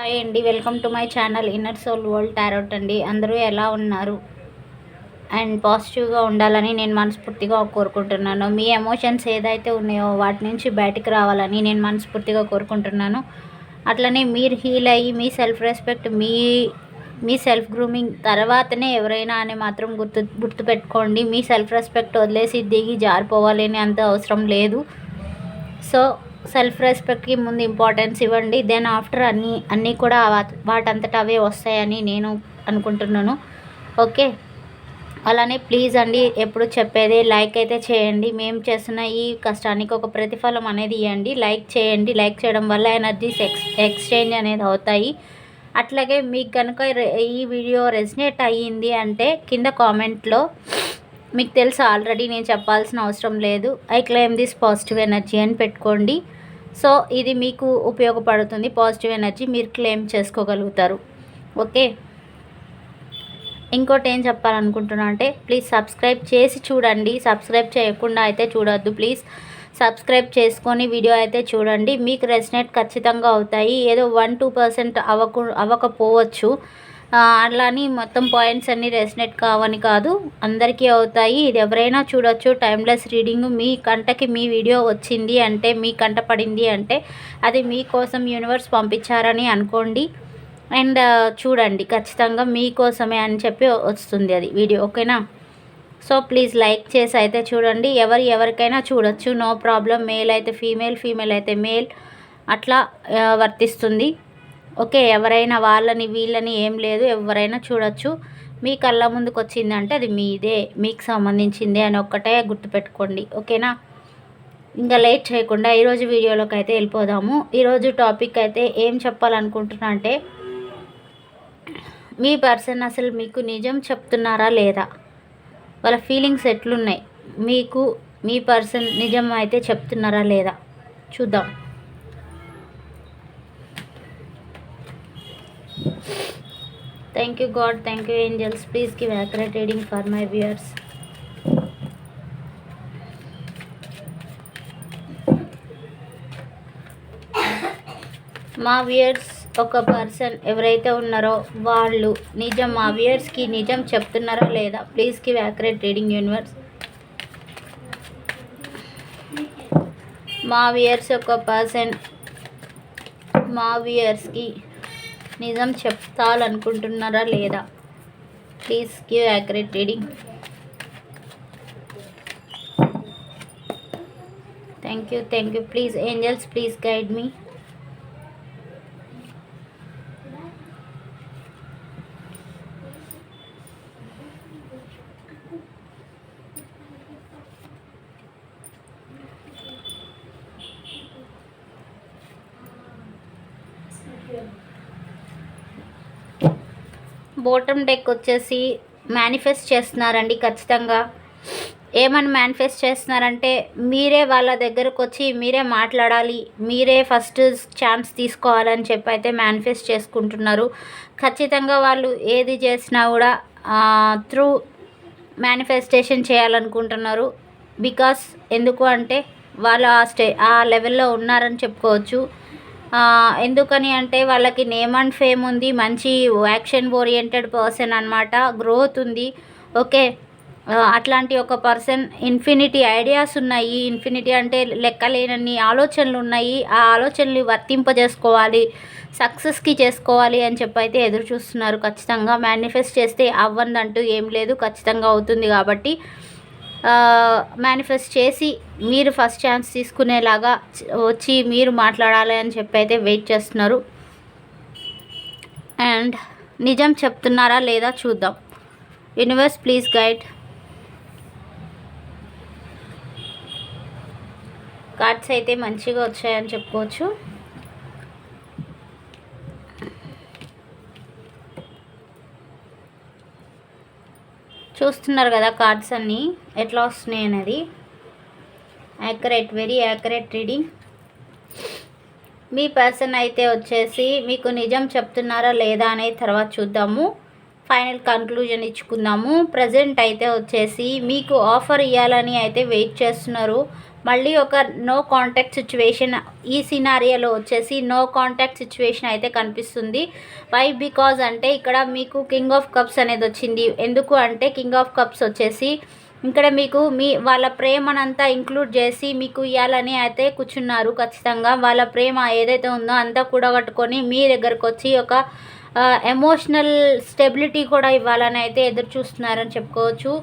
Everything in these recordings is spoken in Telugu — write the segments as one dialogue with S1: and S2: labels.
S1: హాయ్ అండి, welcome to my channel inner soul world tarot అండి. అందరూ ఎలా ఉన్నారు అండ్ పాజిటివ్గా ఉండాలని నేను మనస్ఫూర్తిగా కోరుకుంటున్నాను. మీ ఎమోషన్స్ ఏదైతే ఉన్నాయో వాటి నుంచి బయటకు రావాలని నేను మనస్ఫూర్తిగా కోరుకుంటున్నాను. అట్లనే మీరు హీల్ అయ్యి మీ సెల్ఫ్ రెస్పెక్ట్, మీ సెల్ఫ్ గ్రూమింగ్ తర్వాతనే ఎవరైనా అని మాత్రం గుర్తుపెట్టుకోండి. మీ సెల్ఫ్ రెస్పెక్ట్ వదిలేసి దిగి జారిపోవాలి అని అంత అవసరం లేదు. సో సెల్ఫ్ రెస్పెక్ట్కి ముందు ఇంపార్టెన్స్ ఇవ్వండి. దెన్ ఆఫ్టర్ అన్నీ కూడా వాటంతట అవే వస్తాయని నేను అనుకుంటున్నాను. ఓకే, అలానే ప్లీజ్ అండి, ఎప్పుడు చెప్పేది లైక్ అయితే చేయండి. మేము చేస్తున్న ఈ కష్టానికి ఒక ప్రతిఫలం అనేది ఇవ్వండి. లైక్ చేయండి. లైక్ చేయడం వల్ల ఎనర్జీస్ ఎక్స్చేంజ్ అనేది అవుతాయి. అట్లాగే మీకు కనుక ఈ వీడియో రెసినేట్ అయ్యింది అంటే కింద కామెంట్లో మీకు తెలుసు, ఆల్రెడీ నేను చెప్పాల్సిన అవసరం లేదు, I claim this positive energy అని పెట్టుకోండి. సో ఇది మీకు ఉపయోగపడుతుంది. పాజిటివ్ ఎనర్జీ మీరు క్లెయిమ్ చేసుకోగలుగుతారు. ఓకే, ఇంకోటి ఏం చెప్పాలనుకుంటున్నా అంటే ప్లీజ్ సబ్స్క్రైబ్ చేసి చూడండి. సబ్స్క్రైబ్ చేయకుండా అయితే చూడొద్దు. ప్లీజ్ సబ్స్క్రైబ్ చేసుకొని వీడియో అయితే చూడండి. మీకు రెసినేట్ ఖచ్చితంగా అవుతాయి. ఏదో 1-2% అవ్వకపోవచ్చు. అట్లాని మొత్తం పాయింట్స్ అన్నీ రెసినేట్ కావని కాదు, అందరికీ అవుతాయి. ఇది ఎవరైనా చూడొచ్చు. Timeless reading. మీ కంటకి మీ వీడియో వచ్చింది అంటే, మీ కంట పడింది అంటే అది మీకోసం యూనివర్స్ పంపించారని అనుకోండి. అండ్ చూడండి, ఖచ్చితంగా మీకోసమే అని చెప్పి వస్తుంది అది వీడియో. ఓకేనా? సో ప్లీజ్ లైక్ చేసి అయితే చూడండి. ఎవరికైనా చూడొచ్చు, నో ప్రాబ్లం. మేల్ అయితే ఫీమేల్, ఫీమేల్ అయితే మేల్, అట్లా వర్తిస్తుంది. ఓకే, ఎవరైనా వాళ్ళని వీళ్ళని ఏం లేదు, ఎవరైనా చూడొచ్చు. మీ కళ్ళ ముందుకు వచ్చిందంటే అది మీదే, మీకు సంబంధించిందే అని ఒక్కటే గుర్తుపెట్టుకోండి. ఓకేనా? ఇంకా లేట్ చేయకుండా ఈరోజు వీడియోలోకి అయితే వెళ్ళిపోదాము. ఈరోజు టాపిక్ అయితే ఏం చెప్పాలనుకుంటున్నా అంటే, మీ పర్సన్ అసలు మీకు నిజం చెప్తున్నారా లేదా, వాళ్ళ ఫీలింగ్స్ ఎట్లున్నాయి, మీకు మీ పర్సన్ నిజం అయితే చెప్తున్నారా లేదా చూద్దాం. Thank you God, thank you angels. Please give accurate reading for my viewers. మా వ్యూయర్స్ ఒక పర్సన్ ఎవరైతే ఉన్నారో వాళ్ళు నిజం, మా వ్యూయర్స్కి నిజం చెప్తున్నారా లేదా, please give accurate reading universe. మా వ్యూయర్స్ ఒక పర్సన్ మా వ్యూయర్స్కి నిజం చెప్తాలనుకుంటున్నారా లేదా, please give accurate reading. Thank you, thank you. Please angels, please guide me. Bottom deck వచ్చేసి మేనిఫెస్ట్ చేస్తున్నారండి. ఖచ్చితంగా ఏమని మేనిఫెస్ట్ చేస్తున్నారంటే, మీరే వాళ్ళ దగ్గరకు వచ్చి మీరే మాట్లాడాలి, మీరే ఫస్ట్ ఛాన్స్ తీసుకోవాలని చెప్పి అయితే మేనిఫెస్ట్ చేసుకుంటున్నారు. ఖచ్చితంగా వాళ్ళు ఏది చేసినా కూడా త్రూ మేనిఫెస్టేషన్ చేయాలనుకుంటున్నారు. బికాస్ ఎందుకు అంటే వాళ్ళు ఆ లెవెల్లో ఉన్నారని చెప్పుకోవచ్చు. ఎందుకని అంటే వాళ్ళకి నేమ్ అండ్ ఫేమ్ ఉంది, మంచి యాక్షన్ ఓరియంటెడ్ పర్సన్ అనమాట, గ్రోత్ ఉంది. ఓకే, అట్లాంటి ఒక పర్సన్, ఇన్ఫినిటీ ఐడియాస్ ఉన్నాయి. ఇన్ఫినిటీ అంటే లెక్కలేనన్ని ఆలోచనలు ఉన్నాయి. ఆ ఆలోచనలు వర్తింపజేసుకోవాలి, సక్సెస్కి చేసుకోవాలి అని చెప్పి అయితే ఎదురు చూస్తున్నారు. ఖచ్చితంగా మేనిఫెస్ట్ చేస్తే అవ్వందంటూ ఏం లేదు, ఖచ్చితంగా అవుతుంది. కాబట్టి మేనిఫెస్ట్ చేసి మీరు ఫస్ట్ ఛాన్స్ తీసుకునేలాగా వచ్చి మీరు మాట్లాడాలి అని చెప్పి అయితే వెయిట్ చేస్తున్నారు. అండ్ నిజం చెప్తున్నారా లేదా చూద్దాం. Universe please guide. కార్డ్స్ అయితే మంచిగా వచ్చాయని చెప్పుకోవచ్చు. చూస్తున్నారు కదా కార్డ్స్ అన్నీ ఎట్లా వస్తున్నాయి అనేది. Accurate, very accurate reading. మీ పర్సన్ అయితే వచ్చేసి మీకు నిజం చెప్తున్నారా లేదా అనేది తర్వాత చూద్దాము. Final conclusion ఇచ్చుకుందాము. ప్రజెంట్ అయితే వచ్చేసి మీకు ఆఫర్ ఇవ్వాలని అయితే వెయిట్ చేస్తున్నారు. మళ్ళీ ఒక నో కాంటాక్ట్ సిచ్యువేషన్, ఈ సినారియోలో వచ్చేసి నో కాంటాక్ట్ సిచ్యువేషన్ అయితే కనిపిస్తుంది. వై బికాజ్ అంటే ఇక్కడ మీకు కింగ్ ఆఫ్ కప్స్ అనేది వచ్చింది. ఎందుకు అంటే కింగ్ ఆఫ్ కప్స్ వచ్చేసి ఇక్కడ మీకు వాళ్ళ ప్రేమనంతా ఇంక్లూడ్ చేసి మీకు ఇవ్వాలని అయితే కూర్చున్నారు. ఖచ్చితంగా వాళ్ళ ప్రేమ ఏదైతే ఉందో అంతా కూడగట్టుకొని మీ దగ్గరకు వచ్చి ఒక ఎమోషనల్ స్టెబిలిటీ కూడా ఇవ్వాలని అయితే ఎదురు చూస్తున్నారని చెప్పుకోవచ్చు.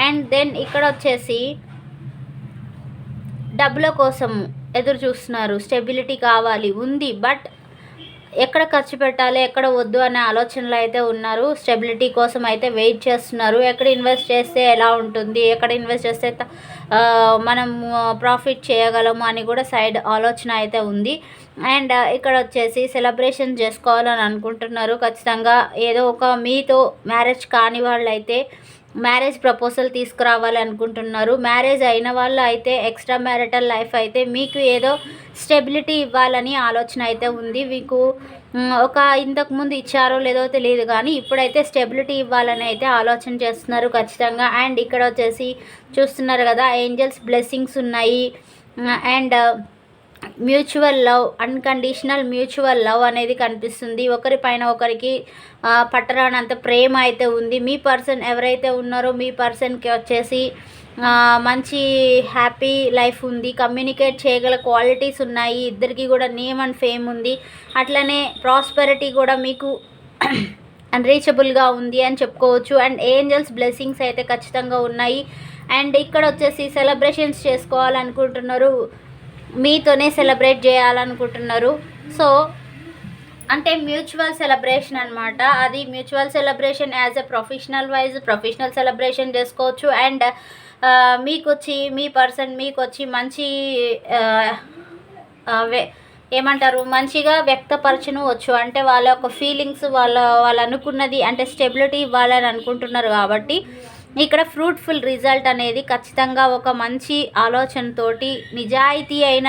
S1: అండ్ దెన్ ఇక్కడ వచ్చేసి డబ్బుల కోసం ఎదురు చూస్తున్నారు. స్టెబిలిటీ కావాలి ఉంది, బట్ ఎక్కడ ఖర్చు పెట్టాలి ఎక్కడ వద్దు అనే ఆలోచనలో అయితే ఉన్నారు. స్టెబిలిటీ కోసం అయితే వెయిట్ చేస్తున్నారు. ఎక్కడ ఇన్వెస్ట్ చేస్తే ఎలా ఉంటుంది, ఎక్కడ ఇన్వెస్ట్ చేస్తే మనం ప్రాఫిట్ చేయగలము అని కూడా సైడ్ ఆలోచన అయితే ఉంది. అండ్ ఇక్కడ వచ్చేసి సెలబ్రేషన్ చేసుకోవాలని అనుకుంటున్నారు. ఖచ్చితంగా ఏదో ఒక మీతో మ్యారేజ్ కాని వాళ్ళు అయితే మ్యారేజ్ ప్రపోజల్ తీసుకురావాలి అనుకుంటున్నారు. మ్యారేజ్ అయిన వాళ్ళు అయితే ఎక్స్ట్రా మ్యారిటల్ లైఫ్ అయితే మీకు ఏదో స్టెబిలిటీ ఇవ్వాలని ఆలోచన అయితే ఉంది. మీకు ఒక ఇంతకుముందు ఇచ్చారో లేదో తెలియదు, కానీ ఇప్పుడైతే స్టెబిలిటీ ఇవ్వాలని అయితే ఆలోచన చేస్తున్నారు ఖచ్చితంగా. అండ్ ఇక్కడ వచ్చేసి చూస్తున్నారు కదా, ఏంజల్స్ బ్లెస్సింగ్స్ ఉన్నాయి. And mutual love, unconditional mutual love అనేది కనిపిస్తుంది. ఒకరిపైన ఒకరికి పట్టరానంత ప్రేమ అయితే ఉంది. మీ పర్సన్ ఎవరైతే ఉన్నారో మీ పర్సన్కి వచ్చేసి మంచి హ్యాపీ లైఫ్ ఉంది. కమ్యూనికేట్ చేయగల క్వాలిటీస్ ఉన్నాయి. ఇద్దరికి కూడా నేమ్ అండ్ ఫేమ్ ఉంది. అట్లనే ప్రాస్పెరిటీ కూడా మీకు అన్రీచబుల్గా ఉంది అని చెప్పుకోవచ్చు. అండ్ ఏంజల్స్ బ్లెస్సింగ్స్ అయితే ఖచ్చితంగా ఉన్నాయి. అండ్ ఇక్కడ వచ్చేసి సెలబ్రేషన్స్ చేసుకోవాలనుకుంటున్నారు, మీతోనే సెలబ్రేట్ చేయాలనుకుంటున్నారు. సో అంటే మ్యూచువల్ సెలబ్రేషన్ అనమాట. అది mutual celebration as a professional celebration చేసుకోవచ్చు. అండ్ మీకు వచ్చి మీ పర్సన్ మీకు వచ్చి మంచి ఏమంటారు మంచిగా వ్యక్తపరచవచ్చు. అంటే వాళ్ళ యొక్క ఫీలింగ్స్ వాళ్ళు అనుకున్నది అంటే స్టెబిలిటీ ఇవ్వాలని అనుకుంటున్నారు. కాబట్టి ఇక్కడ ఫ్రూట్ఫుల్ రిజల్ట్ అనేది ఖచ్చితంగా ఒక మంచి ఆలోచనతోటి నిజాయితీ అయిన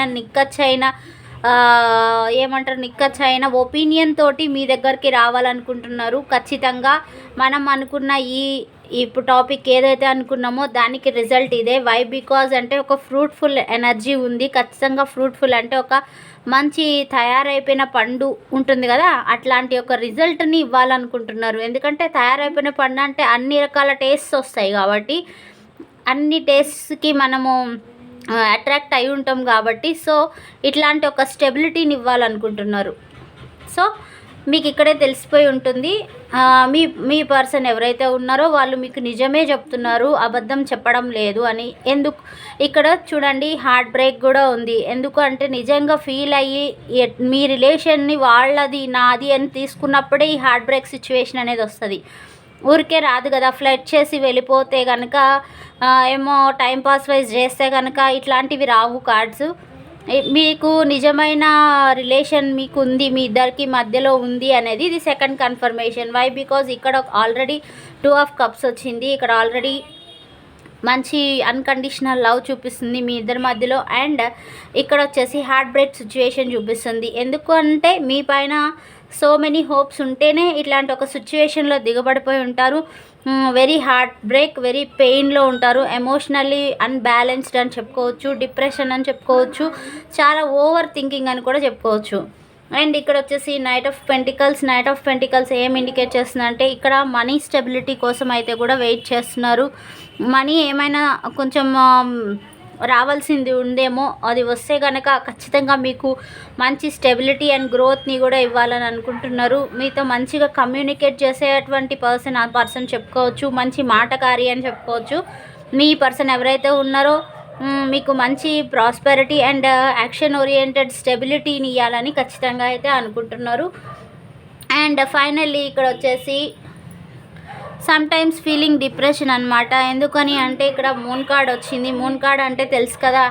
S1: నిక్కచ్చైన ఒపీనియన్ తోటి మీ దగ్గరికి రావాలనుకుంటున్నారు. ఖచ్చితంగా మనం అనుకున్న ఇప్పుడు టాపిక్ ఏదైతే అనుకున్నామో దానికి రిజల్ట్ ఇదే. వై బికాజ్ అంటే ఒక ఫ్రూట్ఫుల్ ఎనర్జీ ఉంది. ఖచ్చితంగా ఫ్రూట్ఫుల్ అంటే ఒక మంచి తయారైపోయిన పండు ఉంటుంది కదా, అట్లాంటి ఒక రిజల్ట్ని ఇవ్వాలనుకుంటున్నారు. ఎందుకంటే తయారైపోయిన పండు అంటే అన్ని రకాల టేస్ట్స్ వస్తాయి కాబట్టి అన్ని టేస్ట్స్కి మనము అట్రాక్ట్ అయి ఉంటాం కాబట్టి సో ఇట్లాంటి ఒక స్టెబిలిటీని ఇవ్వాలనుకుంటున్నారు. సో మీకు ఇక్కడే తెలిసిపోయి ఉంటుంది మీ పర్సన్ ఎవరైతే ఉన్నారో వాళ్ళు మీకు నిజమే చెప్తున్నారు, అబద్ధం చెప్పడం లేదు అని. ఎందుకు ఇక్కడ చూడండి హార్ట్ బ్రేక్ కూడా ఉంది. ఎందుకు అంటే నిజంగా ఫీల్ అయ్యి మీ రిలేషన్ని వాళ్ళది నాది అని తీసుకున్నప్పుడే ఈ హార్ట్ బ్రేక్ సిచ్యువేషన్ అనేది వస్తుంది. ఊరికే రాదు కదా. ఫ్లడ్ చేసి వెళ్ళిపోతే కనుక ఏమో టైంపాస్ వైజ్ చేస్తే కనుక ఇట్లాంటివి రావు కార్డ్స్. మీకు నిజమైన రిలేషన్ మీకు ఉంది, మీ ఇద్దరికి మధ్యలో ఉంది అనేది ఇది సెకండ్ కన్ఫర్మేషన్. వై బికాజ్ ఇక్కడ ఆల్రెడీ 2 ఆఫ్ కప్స్ వచ్చింది. ఇక్కడ ఆల్రెడీ మంచి అన్కండిషనల్ లవ్ చూపిస్తుంది మీ ఇద్దరి మధ్యలో. అండ్ ఇక్కడ వచ్చేసి హార్ట్ బ్రేక్ సిచ్యువేషన్ చూపిస్తుంది. ఎందుకు అంటే మీ పైన సో మెనీ హోప్స్ ఉంటేనే ఇట్లాంటి ఒక సిచ్యువేషన్లో దిగబడిపోయి ఉంటారు. వెరీ హార్ట్ బ్రేక్, వెరీ పెయిన్లో ఉంటారు. ఎమోషనల్లీ అన్బ్యాలెన్స్డ్ అని చెప్పుకోవచ్చు, డిప్రెషన్ అని చెప్పుకోవచ్చు, చాలా ఓవర్ థింకింగ్ అని కూడా చెప్పుకోవచ్చు. అండ్ ఇక్కడ వచ్చేసి నైట్ ఆఫ్ పెంటికల్స్ ఏం ఇండికేట్ చేస్తుందంటే ఇక్కడ మనీ స్టెబిలిటీ కోసం అయితే కూడా వెయిట్ చేస్తున్నారు. మనీ ఏమైనా కొంచెం రావాల్సింది ఉందేమో, అది వస్తే కనుక ఖచ్చితంగా మీకు మంచి స్టెబిలిటీ అండ్ గ్రోత్ని కూడా ఇవ్వాలని అనుకుంటున్నారు. మీతో మంచిగా కమ్యూనికేట్ చేసేటువంటి ఆ పర్సన్ చెప్పుకోవచ్చు, మంచి మాటకారి అని చెప్పుకోవచ్చు. మీ పర్సన్ ఎవరైతే ఉన్నారో మీకు మంచి ప్రాస్పెరిటీ అండ్ యాక్షన్ ఓరియంటెడ్ స్టెబిలిటీని ఇవ్వాలని ఖచ్చితంగా అయితే అనుకుంటున్నారు. అండ్ ఫైనల్లీ ఇక్కడ వచ్చేసి సమ్టైమ్స్ ఫీలింగ్ డిప్రెషన్ అనమాట. ఎందుకని అంటే ఇక్కడ మూన్ కార్డ్ వచ్చింది. మూన్ కార్డ్ అంటే తెలుసు కదా,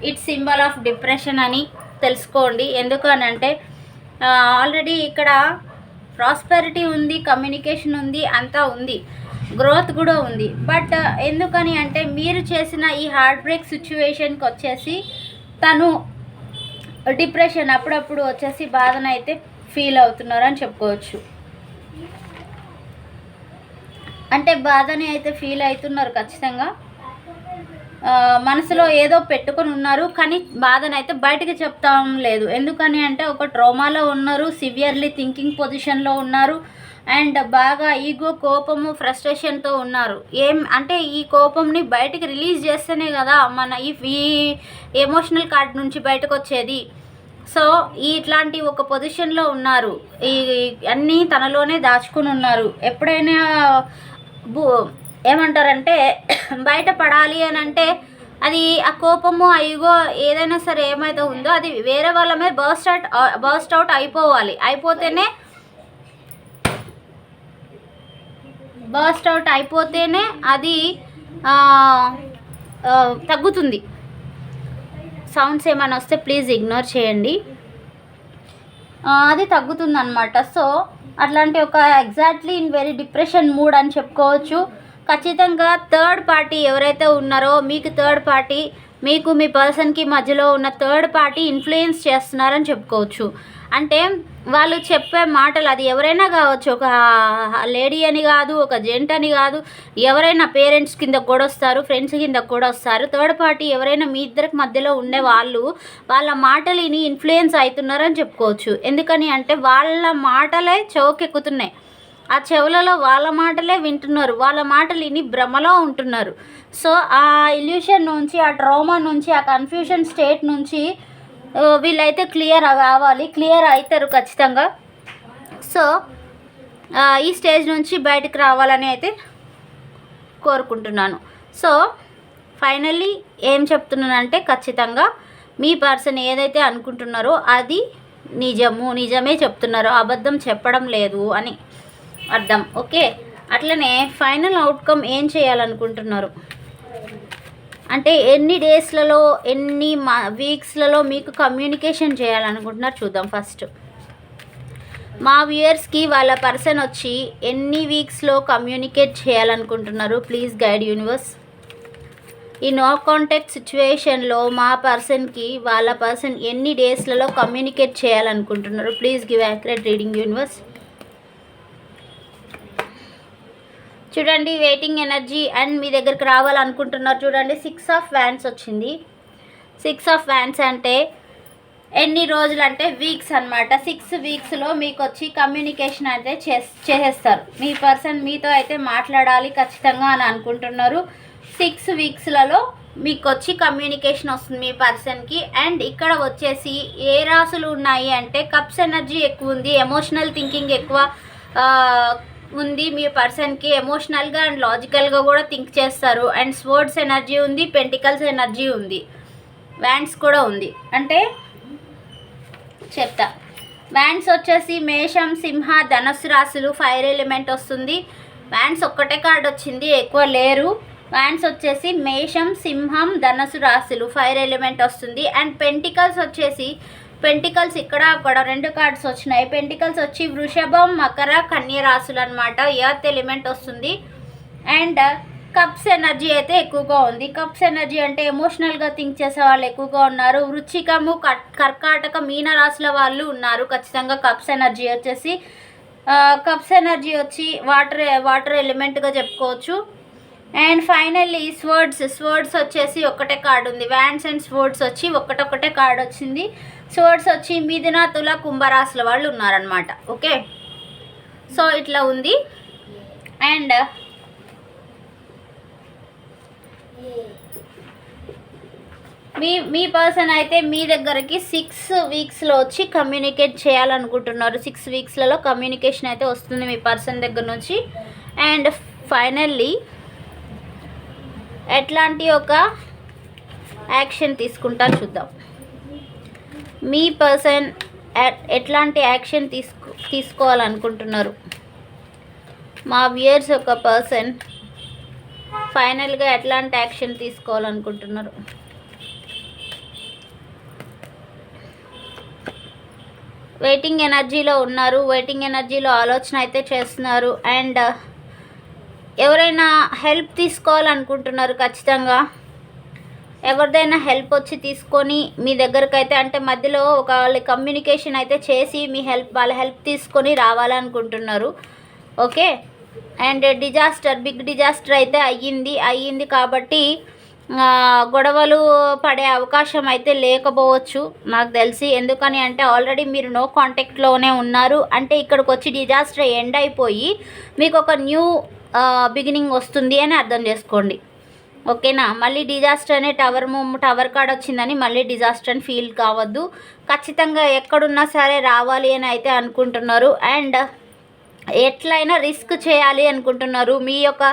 S1: ఇట్స్ సింబల్ ఆఫ్ డిప్రెషన్ అని తెలుసుకోండి. ఎందుకని అంటే ఆల్రెడీ ఇక్కడ ప్రాస్పెరిటీ ఉంది, కమ్యూనికేషన్ ఉంది, అంతా ఉంది, గ్రోత్ కూడా ఉంది. బట్ ఎందుకని అంటే మీరు చేసిన ఈ హార్ట్ బ్రేక్ సిచ్యువేషన్కి వచ్చేసి తను డిప్రెషన్ అప్పుడప్పుడు వచ్చేసి బాధనైతే ఫీల్ అవుతున్నారు అని చెప్పుకోవచ్చు. అంటే బాధని అయితే ఫీల్ అవుతున్నారు ఖచ్చితంగా. మనసులో ఏదో పెట్టుకొని ఉన్నారు, కానీ బాధనైతే బయటికి చెప్తాం లేదు. ఎందుకని అంటే ఒక ట్రోమాలో ఉన్నారు, సివియర్లీ థింకింగ్ పొజిషన్లో ఉన్నారు, అండ్ బాగా ఈగో, కోపము, ఫ్రస్ట్రేషన్తో ఉన్నారు. ఏం అంటే ఈ కోపంని బయటికి రిలీజ్ చేస్తేనే కదా మన ఈ ఎమోషనల్ కార్డ్ నుంచి బయటకు వచ్చేది. సో ఇట్లాంటి ఒక పొజిషన్లో ఉన్నారు, ఈ అన్నీ తనలోనే దాచుకుని ఉన్నారు. ఎప్పుడైనా ఏమంటారంటే బయటపడాలి అని అంటే అది ఆ కోపము, ఆ ఈగో ఏదైనా సరే ఏమైతే ఉందో అది వేరే వాళ్ళ మీద బర్స్ట్ అవుట్ అయిపోవాలి. అయిపోతేనే అది తగ్గుతుంది. సౌండ్స్ ఏమైనా వస్తే ప్లీజ్ ఇగ్నోర్ చేయండి. అది తగ్గుతుంది అన్నమాట. సో అట్లాంటి ఒక exactly in very depression mood అని చెప్పుకోవచ్చు. ఖచ్చితంగా థర్డ్ పార్టీ ఎవరైతే ఉన్నారో, మీకు మీ పర్సన్కి మధ్యలో ఉన్న థర్డ్ పార్టీ ఇన్ఫ్లుయెన్స్ చేస్తున్నారని చెప్పుకోవచ్చు. అంటే వాళ్ళు చెప్పే మాటలు, అది ఎవరైనా కావచ్చు, ఒక లేడీ అని కాదు, ఒక జెంట్ అని కాదు, ఎవరైనా పేరెంట్స్ కింద కూడా వస్తారు, ఫ్రెండ్స్ కింద కూడా వస్తారు. థర్డ్ పార్టీ ఎవరైనా మీ ఇద్దరికి మధ్యలో ఉండే వాళ్ళు వాళ్ళ మాటలు విని ఇన్ఫ్లుయెన్స్ అవుతున్నారని చెప్పుకోవచ్చు. ఎందుకని అంటే వాళ్ళ మాటలే చెవుకెక్కుతున్నాయి, ఆ చెవులలో వాళ్ళ మాటలే వింటున్నారు, వాళ్ళ మాటలు విని భ్రమలో ఉంటున్నారు. సో ఆ ఇల్యూషన్ నుంచి, ఆ ట్రామా నుంచి, ఆ కన్ఫ్యూషన్ స్టేట్ నుంచి వీళ్ళైతే క్లియర్ అవుతారు ఖచ్చితంగా. సో ఈ స్టేజ్ నుంచి బయటకు రావాలని అయితే కోరుకుంటున్నాను. సో ఫైనల్లీ ఏం చెప్తున్నానంటే ఖచ్చితంగా మీ పర్సన్ ఏదైతే అనుకుంటున్నారో అది నిజమే చెప్తున్నారు, అబద్ధం చెప్పడం లేదు అని అర్థం. ఓకే, అట్లనే ఫైనల్ అవుట్కమ్ ఏం చేయాలనుకుంటున్నారు అంటే ఎన్ని డేస్లలో, ఎన్ని వీక్స్లలో మీకు కమ్యూనికేషన్ చేయాలనుకుంటున్నారు చూద్దాం. ఫస్ట్ మా వ్యూయర్స్కి వాళ్ళ పర్సన్ వచ్చి ఎన్ని వీక్స్లో కమ్యూనికేట్ చేయాలనుకుంటున్నారు ప్లీజ్ గైడ్ యూనివర్స్. ఈ నో కాంటాక్ట్ సిచ్యువేషన్లో మా పర్సన్కి వాళ్ళ పర్సన్ ఎన్ని డేస్లలో కమ్యూనికేట్ చేయాలనుకుంటున్నారు please give accurate reading universe. చూడండి వెయిటింగ్ ఎనర్జీ అండ్ మీ దగ్గరికి రావాలనుకుంటున్నారు. చూడండి 6 ఆఫ్ వ్యాండ్స్ వచ్చింది. 6 ఆఫ్ వ్యాండ్స్ అంటే ఎన్ని రోజులు అంటే వీక్స్ అనమాట. 6 వీక్స్లో మీకు వచ్చి కమ్యూనికేషన్ అయితే చేసేస్తారు. మీ పర్సన్ మీతో అయితే మాట్లాడాలి ఖచ్చితంగా అని అనుకుంటున్నారు. 6 వీక్స్లలో మీకు వచ్చి కమ్యూనికేషన్ వస్తుంది మీ పర్సన్కి. అండ్ ఇక్కడ వచ్చేసి ఏ రాసులు ఉన్నాయి అంటే కప్స్ ఎనర్జీ ఎక్కువ ఉంది, ఎమోషనల్ థింకింగ్ ఎక్కువ ఉంది మీ పర్సన్కి. ఎమోషనల్గా అండ్ లాజికల్గా కూడా థింక్ చేస్తారు. అండ్ స్వర్డ్స్ ఎనర్జీ ఉంది, పెంటికల్స్ ఎనర్జీ ఉంది, వ్యాండ్స్ కూడా ఉంది. అంటే చెప్తా, వ్యాండ్స్ వచ్చేసి మేషం, సింహ, ధనుస్సు రాశులు, ఫైర్ ఎలిమెంట్ వస్తుంది. వ్యాండ్స్ ఒక్కటే కార్డ్ వచ్చింది, ఎక్కువ లేరు. వ్యాండ్స్ వచ్చేసి మేషం, సింహం, ధనుస్సు రాశులు, ఫైర్ ఎలిమెంట్ వస్తుంది. అండ్ పెంటికల్స్ వచ్చేసి ఇక్కడ అక్కడ 2 కార్డ్స్ వచ్చినాయి. పెంటికల్స్ వచ్చి వృషభం, మకర, కన్య రాశులు అనమాట. ఎర్త్ ఎలిమెంట్ వస్తుంది. అండ్ కప్స్ ఎనర్జీ అయితే ఎక్కువగా ఉంది. కప్స్ ఎనర్జీ అంటే ఎమోషనల్గా థింక్ చేసే వాళ్ళు ఎక్కువగా ఉన్నారు. వృచ్చికము, కర్కాటక, మీన రాశుల వాళ్ళు ఉన్నారు ఖచ్చితంగా. కప్స్ ఎనర్జీ వచ్చి వాటర్ ఎలిమెంట్గా చెప్పుకోవచ్చు. అండ్ ఫైనల్లీ స్వర్డ్స్ వచ్చేసి ఒక్కటే కార్డు ఉంది. వ్యాండ్స్ అండ్ స్వర్డ్స్ వచ్చి ఒక్కటే కార్డు వచ్చింది. స్వర్డ్స్ వచ్చి మిథున, తుల, కుంభరాశుల వాళ్ళు ఉన్నారనమాట. ఓకే, సో ఇట్లా ఉంది. అండ్ మీ పర్సన్ అయితే మీ దగ్గరికి 6 వీక్స్లో వచ్చి కమ్యూనికేట్ చేయాలనుకుంటున్నారు. 6 వీక్స్లలో కమ్యూనికేషన్ అయితే వస్తుంది మీ పర్సన్ దగ్గర నుంచి. అండ్ ఫైనల్లీ ఎట్లాంటి ఒక యాక్షన్ తీసుకుంటారు చూద్దాం. మీ పర్సన్ ఎట్లాంటి యాక్షన్ తీసుకోవాలనుకుంటున్నారు. మా వ్యూయర్స్ ఒక పర్సన్ ఫైనల్గా ఎట్లాంటి యాక్షన్ తీసుకోవాలనుకుంటున్నారు. వెయిటింగ్ ఎనర్జీలో ఉన్నారు. వెయిటింగ్ ఎనర్జీలో ఆలోచన అయితే చేస్తున్నారు. అండ్ ఎవరైనా హెల్ప్ తీసుకోవాలనుకుంటున్నారు ఖచ్చితంగా. ఎవరిదైనా హెల్ప్ వచ్చి తీసుకొని మీ దగ్గరకు అయితే, అంటే మధ్యలో ఒక కమ్యూనికేషన్ అయితే చేసి వాళ్ళ హెల్ప్ తీసుకొని రావాలనుకుంటున్నారు. ఓకే, అండ్ బిగ్ డిజాస్టర్ అయితే అయ్యింది కాబట్టి గొడవలు పడే అవకాశం అయితే లేకపోవచ్చు నాకు తెలిసి. ఎందుకని అంటే ఆల్రెడీ మీరు నో కాంటాక్ట్లోనే ఉన్నారు అంటే ఇక్కడికి వచ్చి డిజాస్టర్ ఎండ్ అయిపోయి మీకు ఒక న్యూ బిగినింగ్ వస్తుంది అని అర్థం చేసుకోండి. ఓకేనా? మళ్ళీ డిజాస్టర్ అనే టవర్ కాడ వచ్చిందని మళ్ళీ డిజాస్టర్ అని ఫీల్ కావద్దు. ఖచ్చితంగా ఎక్కడున్నా సరే రావాలి అని అయితే అనుకుంటున్నారు. అండ్ ఎట్లయినా రిస్క్ చేయాలి అనుకుంటున్నారు. మీ యొక్క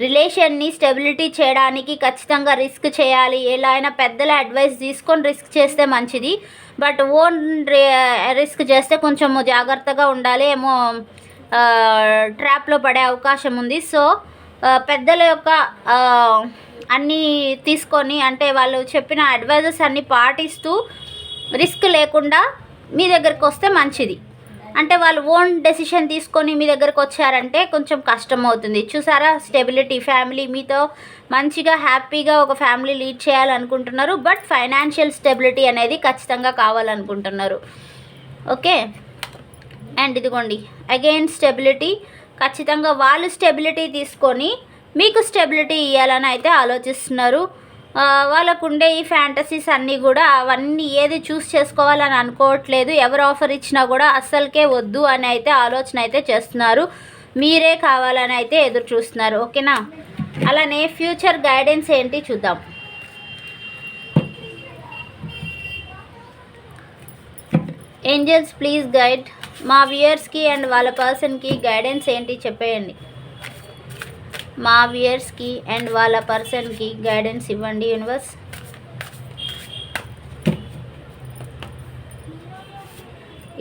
S1: రిలేషన్ని స్టెబిలిటీ చేయడానికి ఖచ్చితంగా రిస్క్ చేయాలి. ఎలా అయినా పెద్దల అడ్వైస్ తీసుకొని రిస్క్ చేస్తే మంచిది. బట్ ఓన్ రిస్క్ చేస్తే కొంచెం జాగ్రత్తగా ఉండాలి. ఏమో ట్రాప్లో పడే అవకాశం ఉంది. సో పెద్దల యొక్క అన్నీ తీసుకొని అంటే వాళ్ళు చెప్పిన అడ్వైజెస్ అన్నీ పాటిస్తూ రిస్క్ లేకుండా మీ దగ్గరికి వస్తే మంచిది. అంటే వాళ్ళు ఓన్ డెసిషన్ తీసుకొని మీ దగ్గరకు వచ్చారంటే కొంచెం కష్టం అవుతుంది. చూసారా? స్టెబిలిటీ, ఫ్యామిలీ మీతో మంచిగా హ్యాపీగా ఒక ఫ్యామిలీ లీడ్ చేయాలనుకుంటున్నారు. బట్ ఫైనాన్షియల్ స్టెబిలిటీ అనేది ఖచ్చితంగా కావాలనుకుంటున్నారు. ఓకే? అండ్ ఇదిగోండి అగైన్ స్టెబిలిటీ. ఖచ్చితంగా వాళ్ళు స్టెబిలిటీ తీసుకొని మీకు స్టెబిలిటీ ఇవ్వాలని అయితే ఆలోచిస్తున్నారు. వాళ్ళకు ఉండే ఈ ఫ్యాంటసీస్ అన్నీ కూడా అవన్నీ ఏది చూస్ చేసుకోవాలని అనుకోవట్లేదు. ఎవరు ఆఫర్ ఇచ్చినా కూడా అస్సలకే వద్దు అని అయితే ఆలోచన అయితే చేస్తున్నారు. మీరే కావాలని అయితే ఎదురు చూస్తున్నారు. ఓకేనా? అలానే ఫ్యూచర్ గైడెన్స్ ఏంటి చూద్దాం. ఏంజల్స్ ప్లీజ్ గైడ్ మా వ్యూయర్స్కి అండ్ వాళ్ళ పర్సన్కి గైడెన్స్ ఏంటి చెప్పేయండి. మా వ్యూయర్స్కి అండ్ వాళ్ళ పర్సన్కి గైడెన్స్ ఇవ్వండి యూనివర్స్.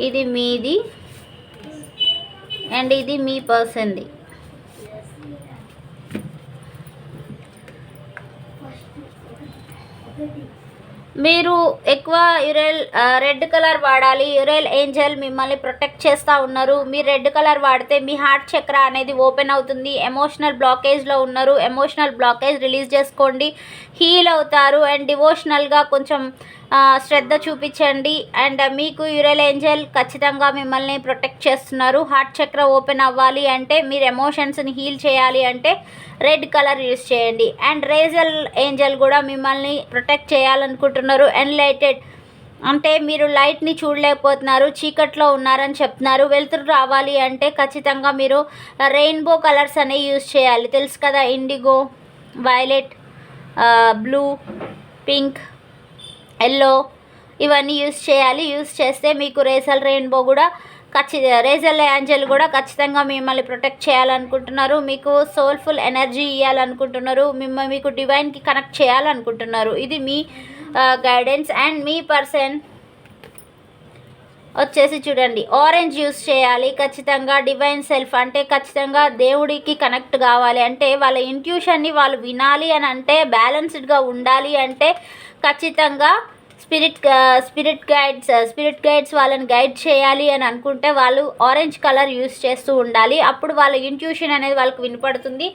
S1: ఇది మీది అండ్ ఇది మీ పర్సన్ది. మీరు ఎక్కువ రెడ్ కలర్ వాడాలి. యురేల్ ఏంజల్ మిమ్మల్ని ప్రొటెక్ట్ చేస్తూ ఉన్నారు. మీరు రెడ్ కలర్ వాడితే మీ హార్ట్ చక్ర అనేది ఓపెన్ అవుతుంది. ఎమోషనల్ బ్లాకేజ్లో ఉన్నారు. ఎమోషనల్ బ్లాకేజ్ రిలీజ్ చేసుకోండి, హీల్ అవుతారు. అండ్ డివోషనల్గా కొంచెం శ్రద్ధ చూపించండి. అండ్ మీకు యురేల్ ఏంజల్ ఖచ్చితంగా మిమ్మల్ని ప్రొటెక్ట్ చేస్తున్నారు. హార్ట్ చక్ర ఓపెన్ అవ్వాలి అంటే, మీరు ఎమోషన్స్ని హీల్ చేయాలి అంటే రెడ్ కలర్ యూస్ చేయండి. అండ్ రేజల్ ఏంజల్ కూడా మిమ్మల్ని ప్రొటెక్ట్ చేయాలనుకుంటున్నారు. ఎన్లైటెడ్ అంటే మీరు లైట్ని చూడలేకపోతున్నారు, చీకట్లో ఉన్నారని చెప్తున్నారు. వెలుతురు రావాలి అంటే ఖచ్చితంగా మీరు రెయిన్బో కలర్స్ అనేవి యూస్ చేయాలి. తెలుసు కదా? IndiGo, violet, blue, pink, yellow ఇవన్నీ యూస్ చేయాలి. యూస్ చేస్తే మీకు రేజల్ రెయిన్బో కూడా రేజల్ ఏంజల్ కూడా ఖచ్చితంగా మిమ్మల్ని ప్రొటెక్ట్ చేయాలనుకుంటున్నారు. మీకు సోల్ఫుల్ ఎనర్జీ ఇవ్వాలనుకుంటున్నారు. మీకు డివైన్కి కనెక్ట్ చేయాలనుకుంటున్నారు. ఇది మీ గైడెన్స్. అండ్ మీ పర్సన్ వచ్చేసి చూడండి, ఆరెంజ్ యూస్ చేయాలి ఖచ్చితంగా. డివైన్ సెల్ఫ్ అంటే ఖచ్చితంగా దేవుడికి కనెక్ట్ కావాలి అంటే, వాళ్ళ ఇంట్యూషన్ని వాళ్ళు వినాలి అని అంటే, బ్యాలెన్స్డ్గా ఉండాలి అంటే ఖచ్చితంగా స్పిరిట్ గైడ్స్ వాళ్ళని గైడ్ చేయాలి అని అనుకుంటే వాళ్ళు ఆరెంజ్ కలర్ యూస్ చేస్తూ ఉండాలి. అప్పుడు వాళ్ళ ఇంట్యూషన్ అనేది వాళ్ళకి వినపడుతుంది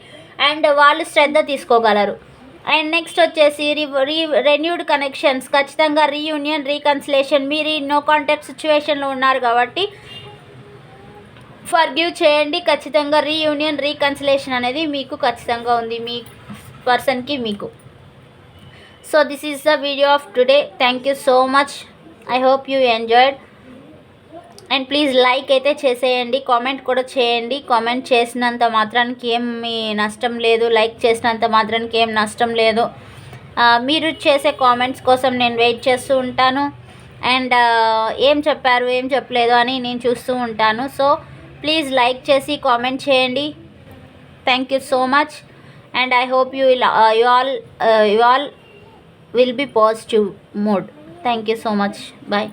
S1: అండ్ వాళ్ళు శ్రద్ధ తీసుకోగలరు. అండ్ నెక్స్ట్ వచ్చేసి రెన్యూడ్ కనెక్షన్స్, ఖచ్చితంగా రీయూనియన్, రీకన్సిలేషన్. మీరు నో కాంటాక్ట్ సిచ్యువేషన్లో ఉన్నారు కాబట్టి ఫర్గివ్ చేయండి. ఖచ్చితంగా రీయూనియన్, రీకన్సిలేషన్ అనేది మీకు ఖచ్చితంగా ఉంది మీ పర్సన్కి మీకు. So this is the video of today. Thank you so much. I hope you enjoyed. And please like అయితే చేసేయండి, కామెంట్ కూడా చేయండి. కామెంట్ చేసినంత మాత్రానికి ఏమి నష్టం లేదు, లైక్ చేసినంత మాత్రానికి ఏం నష్టం లేదు. మీరు చేసే కామెంట్స్ కోసం నేను వెయిట్ చేస్తూ ఉంటాను. అండ్ ఏం చెప్పారు ఏం చెప్పలేదు అని నేను చూస్తూ ఉంటాను. సో ప్లీజ్ లైక్ చేసి కామెంట్ చేయండి. Thank you so much. And I hope you all will be positive mood. Thank you so much. Bye.